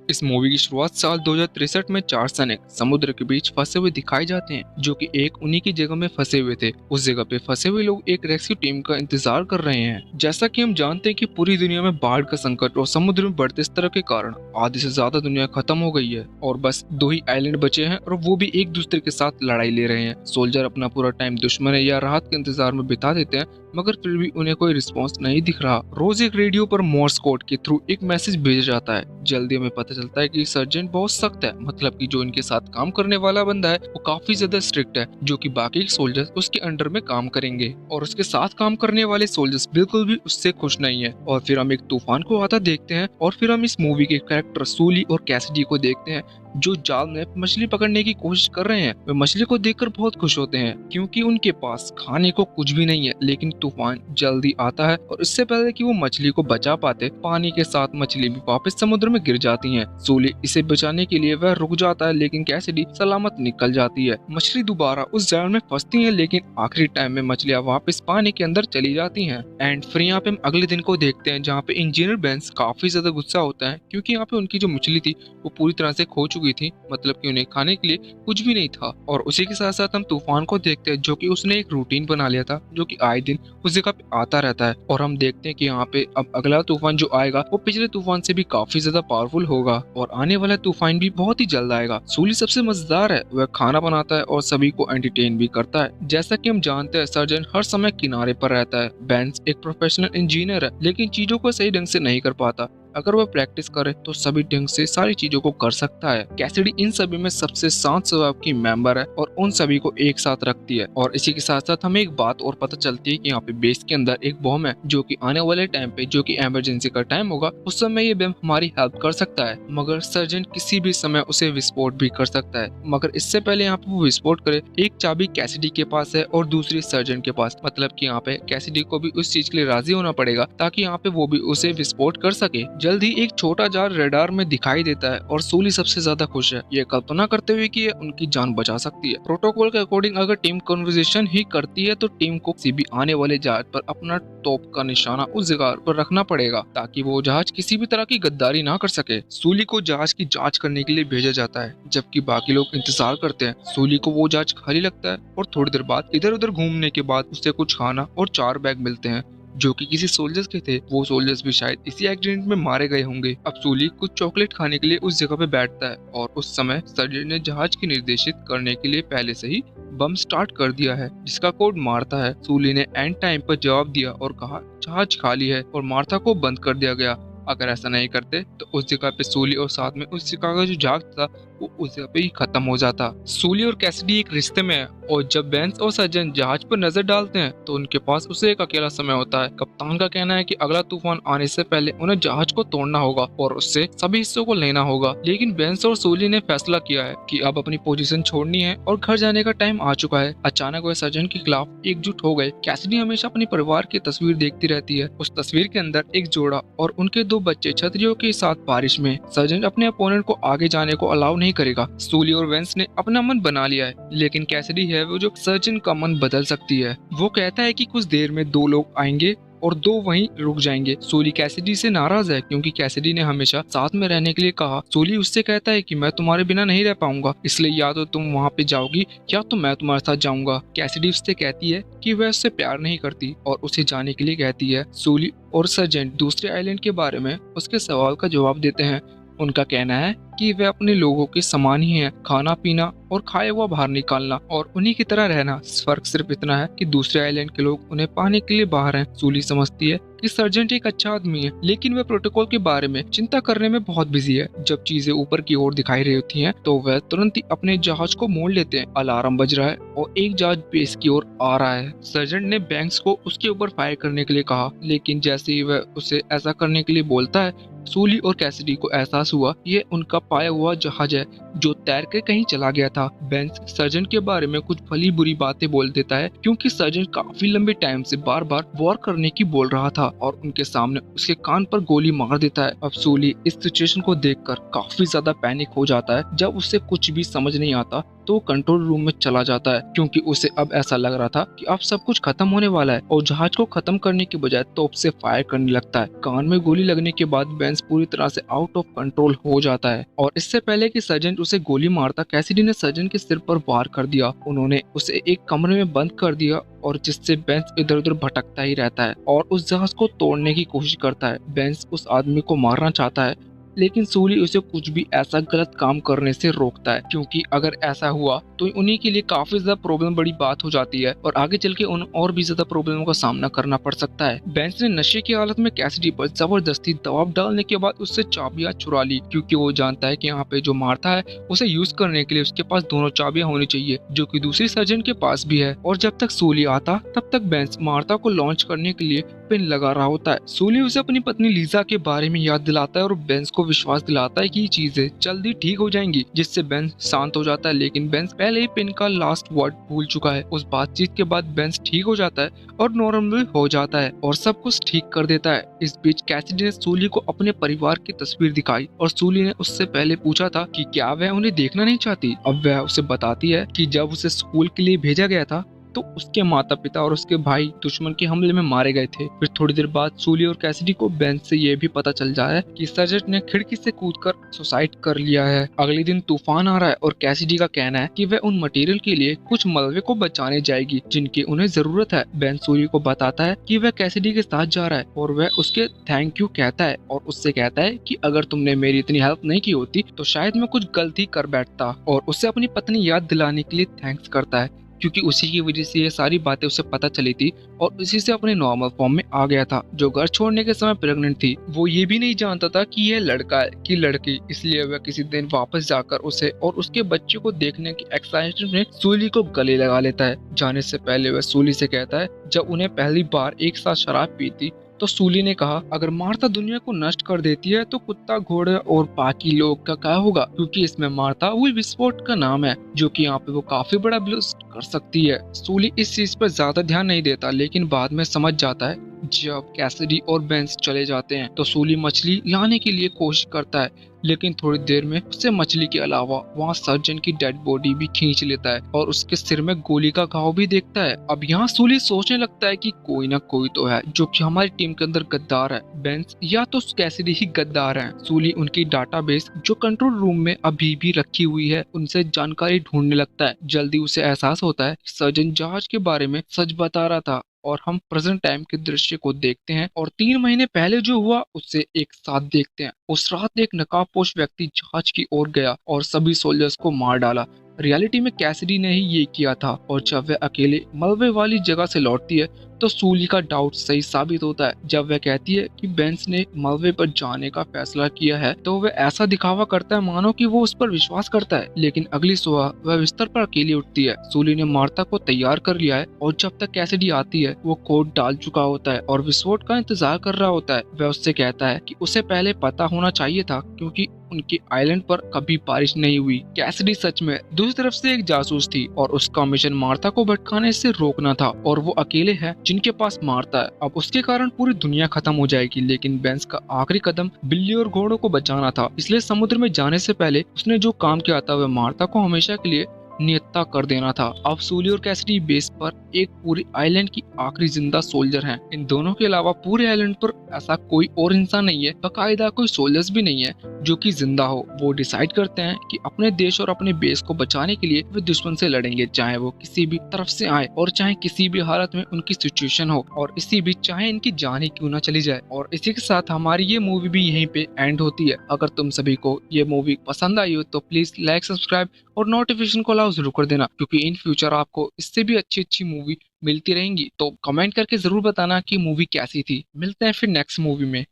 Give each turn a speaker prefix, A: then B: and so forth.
A: इस मूवी की शुरुआत साल 2063 में चार सैनिक समुद्र के बीच फंसे हुए दिखाए जाते हैं, जो कि एक उन्हीं की जगह में फंसे हुए थे। उस जगह पे फंसे हुए लोग एक रेस्क्यू टीम का इंतजार कर रहे हैं। जैसा कि हम जानते हैं कि पूरी दुनिया में बाढ़ का संकट और समुद्र में बढ़ते स्तर के कारण आधी से ज्यादा दुनिया खत्म हो गई है और बस दो ही आइलैंड बचे हैं और वो भी एक दूसरे के साथ लड़ाई ले रहे हैं। सोल्जर अपना पूरा टाइम दुश्मन या राहत के इंतजार में बिता देते हैं, मगर फिर भी उन्हें कोई रिस्पॉन्स नहीं दिख रहा। रोज एक रेडियो पर मोर्स कोड के थ्रू एक मैसेज भेजा जाता है। जल्दी हमें पता चलता है कि सर्जेंट बहुत सख्त है, मतलब कि जो इनके साथ काम करने वाला बंदा है वो काफी ज्यादा स्ट्रिक्ट है, जो कि बाकी सोल्जर्स उसके अंडर में काम करेंगे और उसके साथ काम करने वाले सोल्जर्स बिल्कुल भी उससे खुश नहीं है। और फिर हम एक तूफान को आता देखते हैं और फिर हम इस मूवी के कैरेक्टर सूली और कैसिडी को देखते हैं, जो जाल में मछली पकड़ने की कोशिश कर रहे हैं। वे मछली को देखकर बहुत खुश होते हैं क्योंकि उनके पास खाने को कुछ भी नहीं है, लेकिन तूफान जल्दी आता है और इससे पहले कि वो मछली को बचा पाते, पानी के साथ मछली भी वापस समुद्र में गिर जाती है। सूली इसे बचाने के लिए वह रुक जाता है, लेकिन कैसिडी सलामत निकल जाती है। मछली दोबारा उस जाल में फंसती है, लेकिन आखिरी टाइम में मछलियां वापस पानी के अंदर चली जाती हैं। एंड फिर यहाँ पे हम अगले दिन को देखते हैं, जहाँ पे इंजीनियर बेंस काफी ज्यादा गुस्सा होता है क्योंकि यहाँ पे उनकी जो मछली थी वो पूरी तरह से खो चुकी थी, मतलब कि उन्हें खाने के लिए कुछ भी नहीं था। और उसी के साथ साथ हम तूफान को देखते हैं, जो कि उसने एक रूटीन बना लिया था, जो कि आए दिन उस जगह पे आता रहता है। और हम देखते हैं कि यहाँ पे अब अगला तूफान जो आएगा वो पिछले तूफान से भी काफी ज्यादा पावरफुल होगा और आने वाला तूफान भी बहुत ही जल्द आएगा। सूली सबसे मजेदार है, वह खाना बनाता है और सभी को एंटरटेन भी करता है। जैसा कि हम जानते हैं, सर्जन हर समय किनारे पर रहता है। बेंस एक प्रोफेशनल इंजीनियर है, लेकिन चीजों को सही ढंग से नहीं कर पाता। अगर वह प्रैक्टिस करे तो सभी ढंग से सारी चीजों को कर सकता है। कैसिडी इन सभी में सबसे शांत स्वभाव की मेंबर है और उन सभी को एक साथ रखती है। और इसी के साथ साथ हमें एक बात और पता चलती है कि यहाँ पे बेस के अंदर एक बम है, जो कि आने वाले टाइम पे, जो कि इमरजेंसी का टाइम होगा, उस समय ये बम हमारी हेल्प कर सकता है। मगर सर्जन किसी भी समय उसे विस्फोट भी कर सकता है, मगर इससे पहले यहाँ पे वो विस्फोट करे, एक चाबी कैसिडी के पास है और दूसरी सर्जन के पास। मतलब कि यहाँ पे कैसिडी को भी उस चीज के लिए राजी होना पड़ेगा ताकि यहाँ पे वो भी उसे विस्फोट कर सके। जल्द ही एक छोटा जार रडार में दिखाई देता है और सूली सबसे ज्यादा खुश है, ये कल्पना करते हुए कि ये उनकी जान बचा सकती है। प्रोटोकॉल के अकॉर्डिंग अगर टीम कन्वर्सेशन ही करती है तो टीम को किसी भी आने वाले जहाज पर अपना तोप का निशाना उस जगह पर रखना पड़ेगा ताकि वो जहाज किसी भी तरह की गद्दारी ना कर सके। सूली को जहाज की जांच करने के लिए भेजा जाता है, जबकि बाकी लोग इंतजार करते हैं। सूली को वो जहाज खाली लगता है और थोड़ी देर बाद इधर उधर घूमने के बाद उसे कुछ खाना और 4 बैग मिलते हैं, जो कि किसी सोल्जर्स के थे। वो सोल्जर्स भी शायद इसी एक्सीडेंट में मारे गए होंगे। अब सूली कुछ चॉकलेट खाने के लिए उस जगह पे बैठता है और उस समय सर्जन ने जहाज की निर्देशित करने के लिए पहले से ही बम स्टार्ट कर दिया है, जिसका कोड मार्था है। सूली ने एंड टाइम पर जवाब दिया और कहा जहाज खाली है और मार्था को बंद कर दिया गया। अगर ऐसा नहीं करते तो उस जगह पे सूली और साथ में उस जगह का जो जहाज था वो उस जगह पे ही खत्म हो जाता। सूली और कैसिडी एक रिश्ते में है और जब बेंस और सर्जन जहाज पर नजर डालते हैं तो उनके पास उसे एक अकेला समय होता है। कप्तान का कहना है कि अगला तूफान आने से पहले उन्हें जहाज को तोड़ना होगा और उससे सभी हिस्सों को लेना होगा, लेकिन बेंस और सूली ने फैसला किया है कि अब अपनी पोजीशन छोड़नी है और घर जाने का टाइम आ चुका है। अचानक वह सर्जन के खिलाफ एकजुट हो गए। कैसिडी हमेशा अपने परिवार की तस्वीर देखती रहती है। उस तस्वीर के अंदर एक जोड़ा और उनके 2 बच्चे छतरियों के साथ बारिश में। सर्जन अपने अपोनेंट को आगे जाने को अलाउ नहीं करेगा। सूली और वेंस ने अपना मन बना लिया है, लेकिन कैसिडी है वो जो सर्जन का मन बदल सकती है। वो कहता है कि कुछ देर में 2 लोग आएंगे और 2 वहीं रुक जाएंगे। सूली कैसिडी से नाराज है क्योंकि कैसिडी ने हमेशा साथ में रहने के लिए कहा। सूली उससे कहता है कि मैं तुम्हारे बिना नहीं रह पाऊंगा, इसलिए या तो तुम वहाँ पे जाओगी या तो मैं तुम्हारे साथ जाऊंगा। कैसिडी उससे कहती है कि वह उससे प्यार नहीं करती और उसे जाने के लिए कहती है। सूली और सर्जेंट दूसरे आइलैंड के बारे में उसके सवाल का जवाब देते हैं। उनका कहना है कि वे अपने लोगों के समान ही हैं, खाना पीना और खाया हुआ बाहर निकालना और उन्हीं की तरह रहना। फर्क सिर्फ इतना है कि दूसरे आइलैंड के लोग उन्हें पाने के लिए बाहर हैं। सूली समझती है कि सर्जेंट एक अच्छा आदमी है, लेकिन वह प्रोटोकॉल के बारे में चिंता करने में बहुत बिजी है। जब चीजें ऊपर की ओर दिखाई रही होती हैं, तो वह तुरंत ही अपने जहाज को मोड़ लेते हैं। अलार्म बज रहा है और एक जहाज बेस की ओर आ रहा है। सर्जेंट ने बैंक्स को उसके ऊपर फायर करने के लिए कहा, लेकिन जैसे ही वह उसे ऐसा करने के लिए बोलता है, सूली और कैसिडी को एहसास हुआ ये उनका पाया हुआ जहाज है जो तैर के कहीं चला गया था। बेंस सर्जन के बारे में कुछ भली बुरी बातें बोल देता है क्योंकि सर्जन काफी लंबे टाइम से बार बार वॉर करने की बोल रहा था और उनके सामने उसके कान पर गोली मार देता है। अब सूली इस सिचुएशन को देखकर काफी ज्यादा पैनिक हो जाता है। जब उसे कुछ भी समझ नहीं आता तो वो कंट्रोल रूम में चला जाता है, क्योंकि उसे अब ऐसा लग रहा था कि अब सब कुछ खत्म होने वाला है, और जहाज को खत्म करने के बजाय तोप से फायर करने लगता है। कान में गोली लगने के बाद बेंस पूरी तरह से आउट ऑफ कंट्रोल हो जाता है, और इससे पहले कि सर्जेंट उसे गोली मारता, कैसिडी ने सर्जेंट के सिर पर वार कर दिया। उन्होंने उसे एक कमरे में बंद कर दिया, और जिससे बेंस इधर उधर भटकता ही रहता है और उस जहाज को तोड़ने की कोशिश करता है। बेंस उस आदमी को मारना चाहता है, लेकिन सूली उसे कुछ भी ऐसा गलत काम करने से रोकता है, क्योंकि अगर ऐसा हुआ तो उन्हीं के लिए काफी ज्यादा प्रॉब्लम बड़ी बात हो जाती है, और आगे चल के उन और भी ज्यादा प्रॉब्लमों का सामना करना पड़ सकता है। बेंस ने नशे की हालत में कैसिडी पर जबरदस्ती दबाव डालने के बाद उससे चाबियां चुरा ली, क्योंकि वो जानता है कि यहाँ पे जो मार्था है उसे यूज करने के लिए उसके पास दोनों चाबियां होनी चाहिए, जो कि दूसरी सर्जन के पास भी है। और जब तक सूली आता तब तक बेंस मार्था को लॉन्च करने के लिए पिन लगा रहा होता है। सूली उसे अपनी पत्नी लीजा के बारे में याद दिलाता है और बेंस को विश्वास दिलाता है कि ये चीजें जल्दी ठीक हो जाएंगी, जिससे बेंस शांत हो जाता है। लेकिन बेंस पहले ही पिन का लास्ट वर्ड भूल चुका है। उस बातचीत के बाद बेंस ठीक हो जाता है और नॉर्मल हो जाता है और सब कुछ ठीक कर देता है। इस बीच कैसिडी ने सूली को अपने परिवार की तस्वीर दिखाई, और सूली ने उससे पहले पूछा था कि क्या वह उन्हें देखना नहीं चाहती। अब वह उसे बताती है कि जब उसे स्कूल के लिए भेजा गया था तो उसके माता पिता और उसके भाई दुश्मन के हमले में मारे गए थे। फिर थोड़ी देर बाद सूली और कैसिडी को बेंस से यह भी पता चल जाता है कि सर्जेंट ने खिड़की से कूदकर सुसाइड कर लिया है। अगले दिन तूफान आ रहा है और कैसिडी का कहना है कि वह उन मटेरियल के लिए कुछ मलबे को बचाने जाएगी जिनकी उन्हें जरूरत है। बेंस सूली को बताता है कि वह कैसिडी के साथ जा रहा है, और वह उसके थैंक यू कहता है और उससे कहता है कि अगर तुमने मेरी इतनी हेल्प नहीं की होती तो शायद मैं कुछ गलती कर बैठता, और उससे अपनी पत्नी याद दिलाने के लिए थैंक्स करता है, क्योंकि उसी की वजह से ये सारी बातें उसे पता चली थी और उसी से अपने नॉर्मल फॉर्म में आ गया था। जो घर छोड़ने के समय प्रेग्नेंट थी, वो ये भी नहीं जानता था कि यह लड़का है कि लड़की, इसलिए वह किसी दिन वापस जाकर उसे और उसके बच्चे को देखने की एक्साइटमेंट में सूली को गले लगा लेता है। जाने से पहले वह सूली से कहता है, जब उन्हें पहली बार एक साथ शराब पी थी तो सूली ने कहा, अगर मार्था दुनिया को नष्ट कर देती है तो कुत्ता, घोड़े और बाकी लोग का क्या होगा, क्योंकि इसमें मार्था वही विस्फोट का नाम है जो कि यहाँ पे वो काफी बड़ा ब्लास्ट कर सकती है। सूली इस चीज पर ज्यादा ध्यान नहीं देता, लेकिन बाद में समझ जाता है। जब कैसिडी और बेंस चले जाते हैं तो सूली मछली लाने के लिए कोशिश करता है, लेकिन थोड़ी देर में उससे मछली के अलावा वहाँ सर्जन की डेड बॉडी भी खींच लेता है और उसके सिर में गोली का घाव भी देखता है। अब यहाँ सूली सोचने लगता है कि कोई ना कोई तो है जो कि हमारी टीम के अंदर गद्दार है। बेंस या तो कैसिडी ही गद्दार है। सूली उनकी डाटाबेस जो कंट्रोल रूम में अभी भी रखी हुई है उनसे जानकारी ढूंढने लगता है। जल्दी उसे एहसास होता है सर्जन जहाज के बारे में सच बता रहा था, और हम प्रेजेंट टाइम के दृश्य को देखते हैं और 3 महीने पहले जो हुआ उससे एक साथ देखते हैं। उस रात एक नकाबपोश व्यक्ति जहाज की ओर गया और सभी सोल्जर्स को मार डाला। रियलिटी में कैसिडी ने ही ये किया था, और जब वह अकेले मलबे वाली जगह से लौटती है तो सूली का डाउट सही साबित होता है। जब वह कहती है कि बेंस ने मलबे पर जाने का फैसला किया है तो वह ऐसा दिखावा करता है मानो कि वो उस पर विश्वास करता है, लेकिन अगली सुबह वह बिस्तर पर अकेली उठती है। सूली ने मार्था को तैयार कर लिया है और जब तक कैसिडी आती है वो कोट डाल चुका होता है और विस्फोट का इंतजार कर रहा होता है। वह उससे कहता है कि उसे पहले पता होना चाहिए था, क्योंकि उनके आइलैंड पर कभी बारिश नहीं हुई। कैसिडी सच में दूसरी तरफ से एक जासूस थी और उसका मिशन मार्था को भटकाने से रोकना था, और वो अकेले है जिनके पास मार्था है। अब उसके कारण पूरी दुनिया खत्म हो जाएगी, लेकिन बेंस का आखिरी कदम बिल्ली और घोड़ों को बचाना था। इसलिए समुद्र में जाने से पहले उसने जो काम किया था वह मार्था को हमेशा के लिए नियत्ता कर देना था। अब सूली और कैसिडी बेस पर एक पूरी आइलैंड की आखिरी जिंदा सोल्जर हैं। इन दोनों के अलावा पूरे आइलैंड पर ऐसा कोई और इंसान नहीं है, बाकायदा कोई सोल्जर्स भी नहीं है जो कि जिंदा हो। वो डिसाइड करते हैं कि अपने देश और अपने बेस को बचाने के लिए वे दुश्मन से लड़ेंगे, चाहे वो किसी भी तरफ से आए और चाहे किसी भी हालत में उनकी सिचुएशन हो, और इसी बीच चाहे इनकी जान ही क्यों ना चली जाए। और इसी के साथ हमारी ये मूवी भी यहीं पे एंड होती है। अगर तुम सभी को ये मूवी पसंद आई हो तो प्लीज लाइक, सब्सक्राइब और नोटिफिकेशन को अलाउ जरूर कर देना, क्योंकि इन फ्यूचर आपको इससे भी अच्छी अच्छी मूवी मिलती रहेंगी। तो कमेंट करके जरूर बताना कि मूवी कैसी थी। मिलते हैं फिर नेक्स्ट मूवी में।